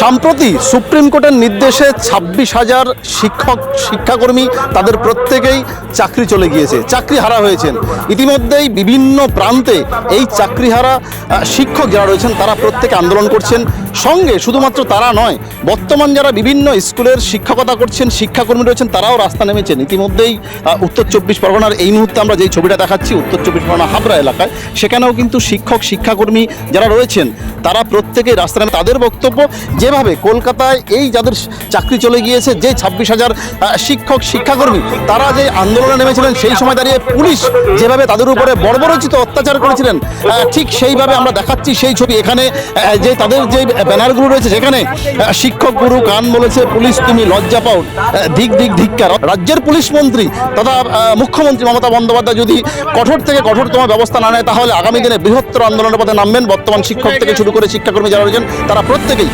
সম্প্রতি সুপ্রিম কোর্টের নির্দেশে 26,000 শিক্ষাকর্মী তাদের প্রত্যেকেই চাকরি চলে গিয়েছে, চাকরি হারা হয়েছেন। ইতিমধ্যেই বিভিন্ন প্রান্তে এই চাকরিহারা শিক্ষক যারা রয়েছেন তারা প্রত্যেকে আন্দোলন করছেন। সঙ্গে শুধুমাত্র তারা নয়, বর্তমান যারা বিভিন্ন স্কুলের শিক্ষকতা করছেন, শিক্ষাকর্মী রয়েছেন, তারাও রাস্তা নেমেছেন। ইতিমধ্যেই উত্তর 24 পরগনার এই মুহূর্তে আমরা যেই ছবিটা দেখাচ্ছি, উত্তর 24 পরগনা হাবড়া এলাকায়, সেখানেও কিন্তু শিক্ষাকর্মী যারা রয়েছেন তারা প্রত্যেকেই রাস্তা নেমে তাদের বক্তব্য, যেভাবে কলকাতায় এই যাদের চাকরি চলে গিয়েছে, যে 26,000 শিক্ষাকর্মী তারা যে আন্দোলনে নেমেছিলেন, সেই সময় দাঁড়িয়ে পুলিশ যেভাবে তাদের উপরে বর্বরোচিত অত্যাচার করেছিলেন, ঠিক সেইভাবে আমরা দেখাচ্ছি সেই ছবি। এখানে যে তাদের যে ব্যানারগুলো রয়েছে, সেখানে শিক্ষক গুরু কান বলেছে পুলিশ তুমি লজ্জা পাও, ধিক্কার। রাজ্যের পুলিশ মন্ত্রী তথা মুখ্যমন্ত্রী মমতা বন্দ্যোপাধ্যায় যদি কঠোর থেকে কঠোরতম ব্যবস্থা না নেয়, তাহলে আগামী দিনে বৃহত্তর আন্দোলনের পথে নামবেন। বর্তমান শিক্ষক থেকে শুরু করে শিক্ষাকর্মী যারা রয়েছেন তারা প্রত্যেকেই